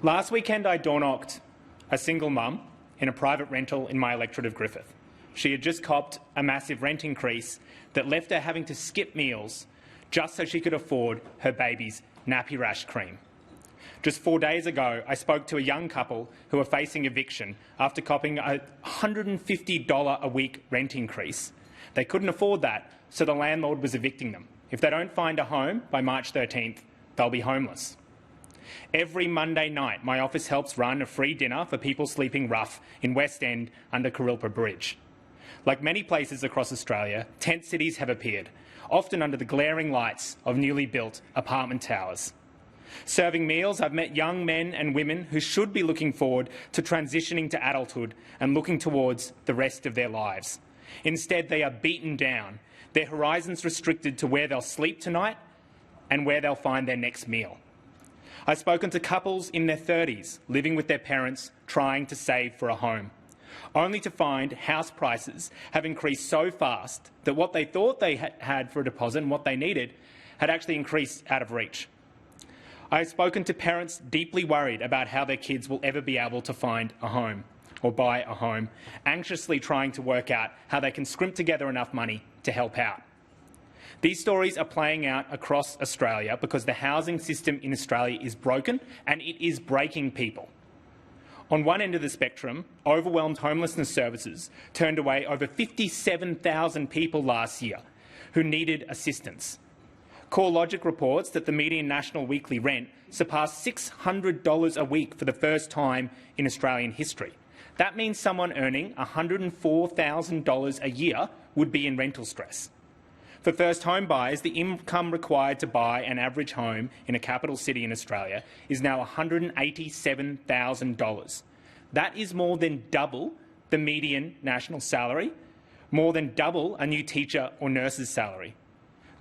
Last weekend, I door-knocked a single mum in a private rental in my electorate of Griffith. She had just copped a massive rent increase that left her having to skip meals just so she could afford her baby's nappy rash cream. Just 4 days ago, I spoke to a young couple who are facing eviction after copping a $150 a week rent increase. They couldn't afford that, so the landlord was evicting them. If they don't find a home by March 13th, they'll be homeless. Every Monday night, my office helps run a free dinner for people sleeping rough in West End under Kurilpa Bridge. Like many places across Australia, tent cities have appeared, often under the glaring lights of newly built apartment towers. Serving meals, I've met young men and women who should be looking forward to transitioning to adulthood and looking towards the rest of their lives. Instead, they are beaten down, their horizons restricted to where they'll sleep tonight and where they'll find their next meal. I've spoken to couples in their 30s living with their parents trying to save for a home, only to find house prices have increased so fast that what they thought they had for a deposit and what they needed had actually increased out of reach. I've spoken to parents deeply worried about how their kids will ever be able to find a home or buy a home, anxiously trying to work out how they can scrimp together enough money to help out. These stories are playing out across Australia because the housing system in Australia is broken and it is breaking people. On one end of the spectrum, overwhelmed homelessness services turned away over 57,000 people last year who needed assistance. CoreLogic reports that the median national weekly rent surpassed $600 a week for the first time in Australian history. That means someone earning $104,000 a year would be in rental stress. For first home buyers, the income required to buy an average home in a capital city in Australia is now $187,000. That is more than double the median national salary, more than double a new teacher or nurse's salary.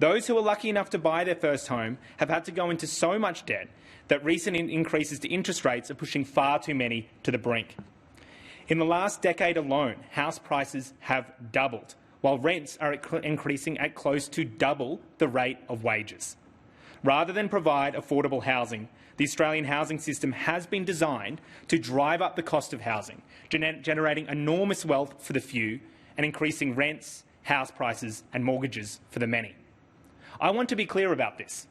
Those who are lucky enough to buy their first home have had to go into so much debt that recent increases to interest rates are pushing far too many to the brink. In the last decade alone, house prices have doubled, while rents are increasing at close to double the rate of wages. Rather than provide affordable housing, the Australian housing system has been designed to drive up the cost of housing, generating enormous wealth for the few and increasing rents, house prices and mortgages for the many. I want to be clear about this.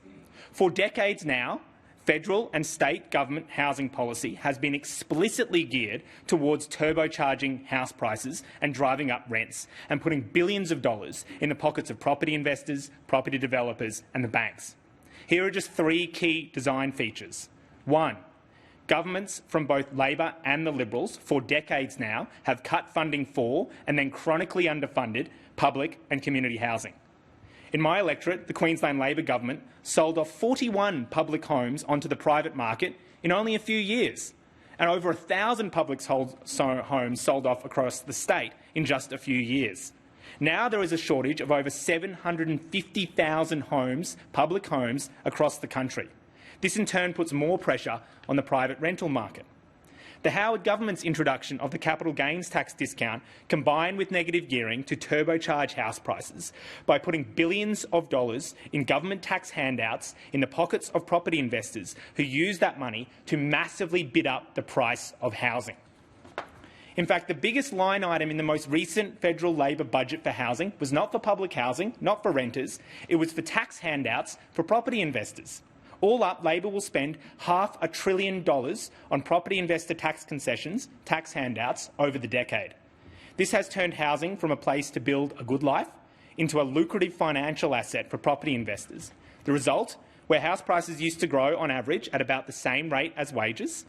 For decades now, federal and state government housing policy has been explicitly geared towards turbocharging house prices and driving up rents and putting billions of dollars in the pockets of property investors, property developers and the banks. Here are just three key design features. 1. Governments from both Labor and the Liberals for decades now have cut funding for and then chronically underfunded public and community housing. In my electorate, the Queensland Labor government sold off 41 public homes onto the private market in only a few years, and over 1,000 public homes sold off across the state in just a few years. Now there is a shortage of over 750,000 homes, public homes, across the country. This in turn puts more pressure on the private rental market. The Howard government's introduction of the capital gains tax discount combined with negative gearing to turbocharge house prices by putting billions of dollars in government tax handouts in the pockets of property investors who use that money to massively bid up the price of housing. In fact, the biggest line item in the most recent federal Labor budget for housing was not for public housing, not for renters, it was for tax handouts for property investors. All up, Labor will spend $500 billion on property investor tax concessions, tax handouts, over the decade. This has turned housing from a place to build a good life into a lucrative financial asset for property investors. The result? Where house prices used to grow on average at about the same rate as wages.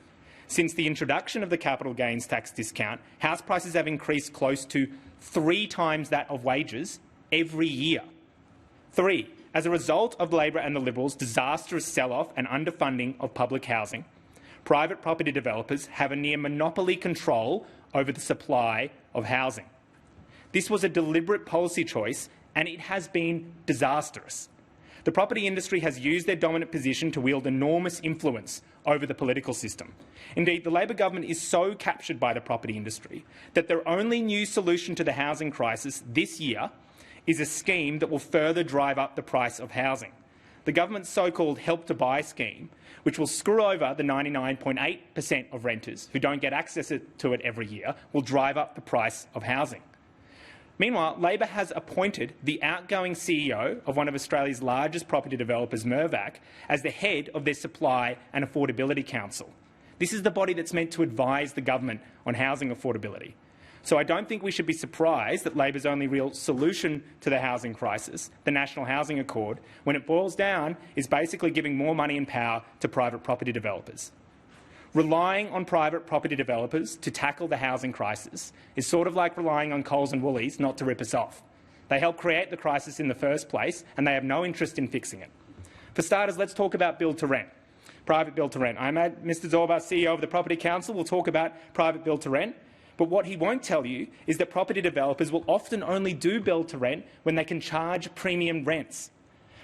Since the introduction of the capital gains tax discount, house prices have increased close to 3 times that of wages every year. 3. As a result of Labor and the Liberals' disastrous sell-off and underfunding of public housing, private property developers have a near monopoly control over the supply of housing. This was a deliberate policy choice and it has been disastrous. The property industry has used their dominant position to wield enormous influence over the political system. Indeed, the Labor government is so captured by the property industry that their only new solution to the housing crisis this year is a scheme that will further drive up the price of housing. the government's so-called Help to Buy scheme, which will screw over the 99.8% of renters who don't get access to it every year, will drive up the price of housing. Meanwhile, Labor has appointed the outgoing CEO of one of Australia's largest property developers, Mirvac, as the head of their Supply and Affordability Council. This is the body that's meant to advise the government on housing affordability. So I don't think we should be surprised that Labor's only real solution to the housing crisis, the National Housing Accord, when it boils down, is basically giving more money and power to private property developers. Relying on private property developers to tackle the housing crisis is sort of like relying on Coles and Woolies not to rip us off. They helped create the crisis in the first place, and they have no interest in fixing it. For starters, let's talk about build-to-rent. Private build-to-rent. Mr Zorba, CEO of the Property Council, will talk about private build-to-rent. But what he won't tell you is that property developers will often only do build-to-rent when they can charge premium rents.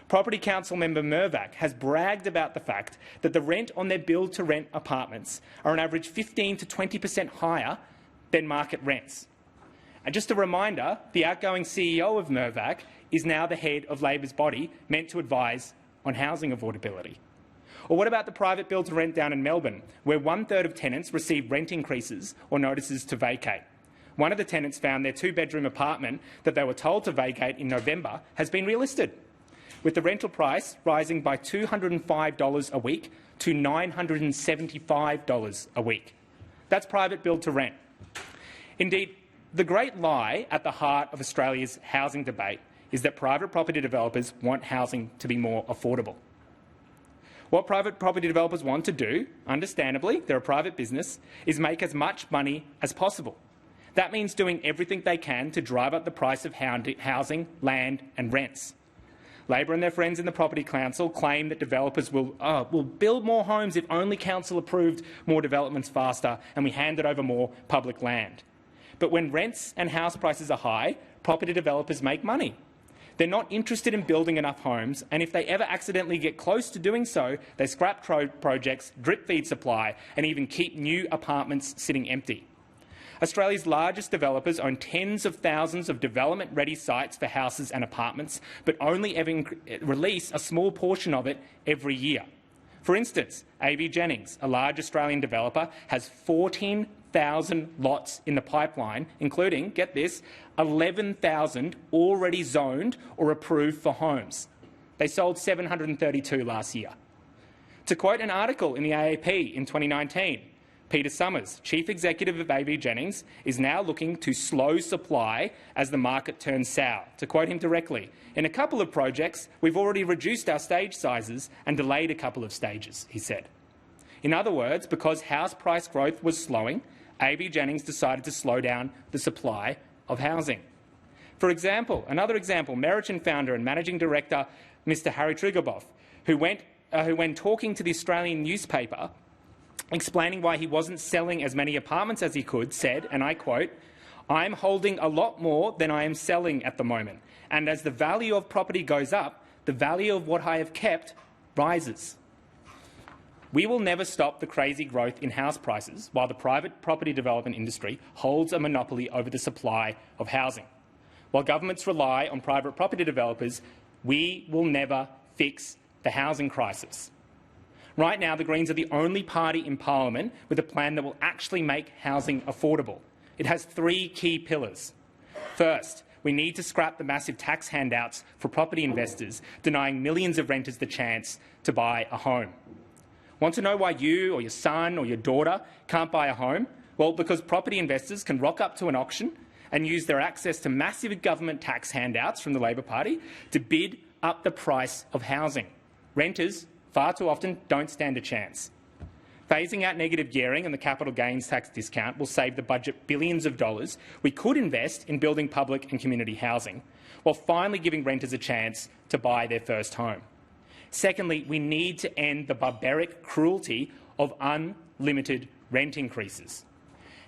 Property Council member Mirvac has bragged about the fact that the rent on their build-to-rent apartments are on average 15 to 20% higher than market rents. And just a reminder, the outgoing CEO of Mirvac is now the head of Labor's body meant to advise on housing affordability. Or what about the private build-to-rent down in Melbourne, where 1/3 of tenants receive rent increases or notices to vacate? One of the tenants found their 2-bedroom apartment that they were told to vacate in November has been relisted, with the rental price rising by $205 a week to $975 a week. That's private build-to-rent. Indeed, the great lie at the heart of Australia's housing debate is that private property developers want housing to be more affordable. What private property developers want to do, understandably, they're a private business, is make as much money as possible. That means doing everything they can to drive up the price of housing, land and rents. Labor and their friends in the Property Council claim that developers will build more homes if only Council approved more developments faster and we handed over more public land. But when rents and house prices are high, property developers make money. They're not interested in building enough homes, and if they ever accidentally get close to doing so, they scrap projects, drip-feed supply, and even keep new apartments sitting empty. Australia's largest developers own tens of thousands of development-ready sites for houses and apartments, but only ever release a small portion of it every year. For instance, A.V. Jennings, a large Australian developer, has 14,000 lots in the pipeline, including, get this, 11,000 already zoned or approved for homes. They sold 732 last year. To quote an article in the AAP in 2019, Peter Summers, Chief Executive of A.V. Jennings, is now looking to slow supply as the market turns sour. To quote him directly, "In a couple of projects, we've already reduced our stage sizes and delayed a couple of stages," he said. In other words, because house price growth was slowing, A.V. Jennings decided to slow down the supply of housing. For example, another example, Meriton founder and managing director Mr Harry Triguboff, who when talking to the Australian newspaper explaining why he wasn't selling as many apartments as he could, said, and I quote, "I'm holding a lot more than I am selling at the moment, and as the value of property goes up, the value of what I have kept rises." We will never stop the crazy growth in house prices while the private property development industry holds a monopoly over the supply of housing. While governments rely on private property developers, we will never fix the housing crisis. Right now, the Greens are the only party in parliament with a plan that will actually make housing affordable. It has 3 key pillars. First, we need to scrap the massive tax handouts for property investors, denying millions of renters the chance to buy a home. Want to know why you or your son or your daughter can't buy a home? Well, because property investors can rock up to an auction and use their access to massive government tax handouts from the Labor Party to bid up the price of housing. Renters far too often don't stand a chance. Phasing out negative gearing and the capital gains tax discount will save the budget billions of dollars we could invest in building public and community housing, while finally giving renters a chance to buy their first home. Secondly, we need to end the barbaric cruelty of unlimited rent increases.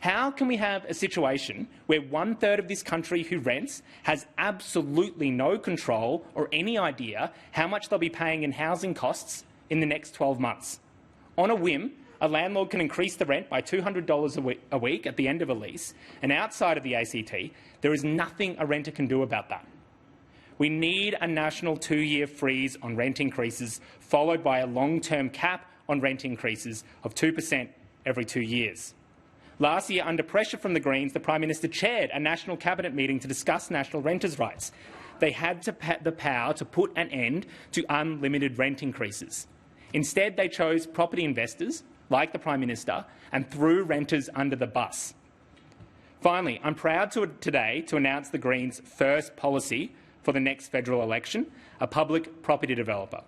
How can we have a situation where 1/3 of this country who rents has absolutely no control or any idea how much they'll be paying in housing costs in the next 12 months? On a whim, a landlord can increase the rent by $200 a week at the end of a lease, and outside of the ACT, there is nothing a renter can do about that. We need a national 2-year freeze on rent increases, followed by a long-term cap on rent increases of 2% every 2 years. Last year, under pressure from the Greens, the Prime Minister chaired a national cabinet meeting to discuss national renters' rights. They had the power to put an end to unlimited rent increases. Instead, they chose property investors, like the Prime Minister, and threw renters under the bus. Finally, I'm proud today to announce the Greens' first policy for the next federal election, a public property developer.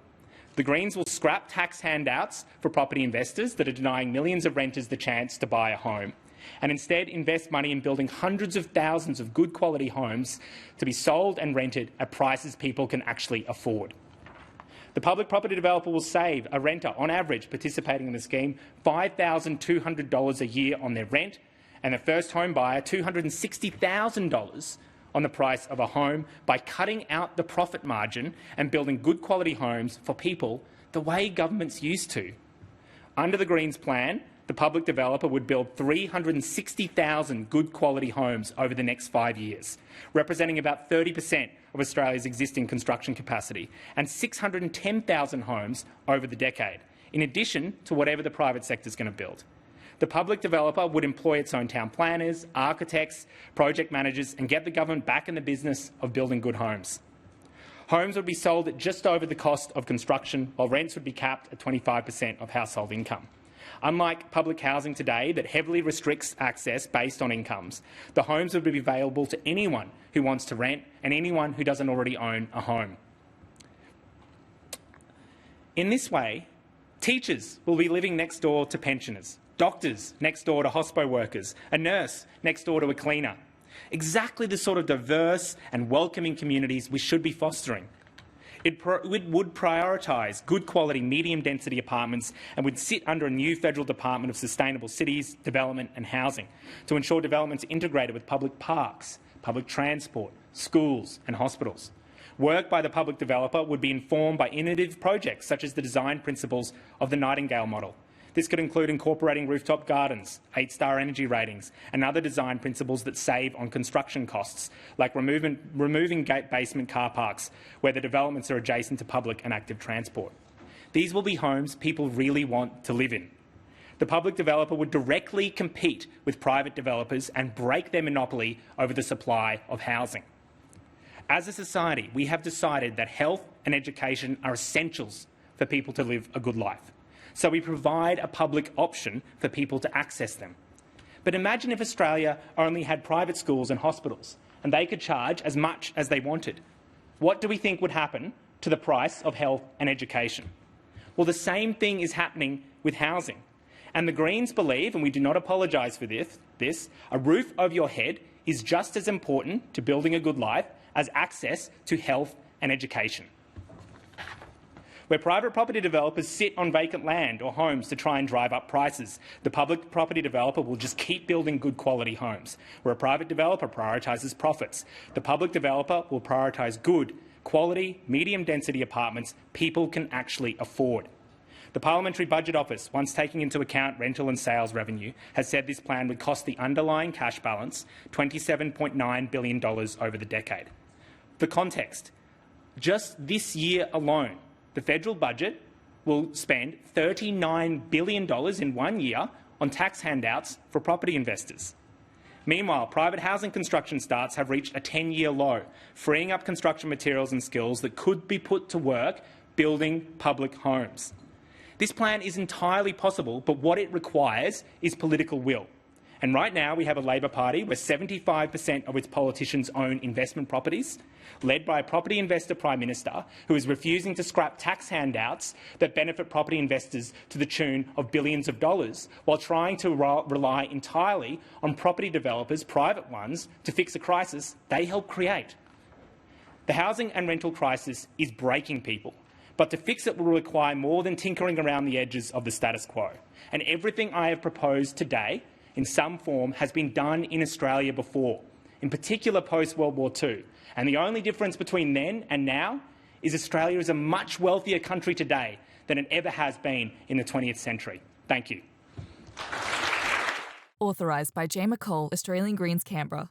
The Greens will scrap tax handouts for property investors that are denying millions of renters the chance to buy a home, and instead invest money in building hundreds of thousands of good quality homes to be sold and rented at prices people can actually afford. The public property developer will save a renter, on average, participating in the scheme, $5,200 a year on their rent, and a first home buyer $260,000 on the price of a home by cutting out the profit margin and building good quality homes for people the way governments used to. Under the Greens' plan, the public developer would build 360,000 good quality homes over the next 5 years, representing about 30% of Australia's existing construction capacity, and 610,000 homes over the decade, in addition to whatever the private sector is going to build. The public developer would employ its own town planners, architects, project managers, and get the government back in the business of building good homes. Homes would be sold at just over the cost of construction, while rents would be capped at 25% of household income. Unlike public housing today that heavily restricts access based on incomes, the homes would be available to anyone who wants to rent and anyone who doesn't already own a home. In this way, teachers will be living next door to pensioners, doctors next door to hospo workers, a nurse next door to a cleaner. Exactly the sort of diverse and welcoming communities we should be fostering. It would prioritise good quality medium-density apartments and would sit under a new federal Department of Sustainable Cities, Development and Housing to ensure developments are integrated with public parks, public transport, schools and hospitals. Work by the public developer would be informed by innovative projects such as the design principles of the Nightingale Model. This could include incorporating rooftop gardens, 8-star energy ratings and other design principles that save on construction costs, like removing basement car parks where the developments are adjacent to public and active transport. These will be homes people really want to live in. The public developer would directly compete with private developers and break their monopoly over the supply of housing. As a society, we have decided that health and education are essentials for people to live a good life. So we provide a public option for people to access them. But imagine if Australia only had private schools and hospitals, and they could charge as much as they wanted. What do we think would happen to the price of health and education? Well, the same thing is happening with housing. And the Greens believe, and we do not apologise for this, a roof over your head is just as important to building a good life as access to health and education. Where private property developers sit on vacant land or homes to try and drive up prices, the public property developer will just keep building good quality homes. Where a private developer prioritises profits, the public developer will prioritise good, quality, medium-density apartments people can actually afford. The Parliamentary Budget Office, once taking into account rental and sales revenue, has said this plan would cost the underlying cash balance $27.9 billion over the decade. For context, just this year alone, the federal budget will spend $39 billion in 1 year on tax handouts for property investors. Meanwhile, private housing construction starts have reached a 10-year low, freeing up construction materials and skills that could be put to work building public homes. This plan is entirely possible, but what it requires is political will. And right now we have a Labor Party where 75% of its politicians own investment properties, led by a property investor Prime Minister who is refusing to scrap tax handouts that benefit property investors to the tune of billions of dollars, while trying to rely entirely on property developers, private ones, to fix a crisis they helped create. The housing and rental crisis is breaking people, but to fix it will require more than tinkering around the edges of the status quo. And everything I have proposed today in some form has been done in Australia before, in particular post-World War II. And the only difference between then and now is Australia is a much wealthier country today than it ever has been in the 20th century. Thank you. Authorised by J. McCall, Australian Greens, Canberra.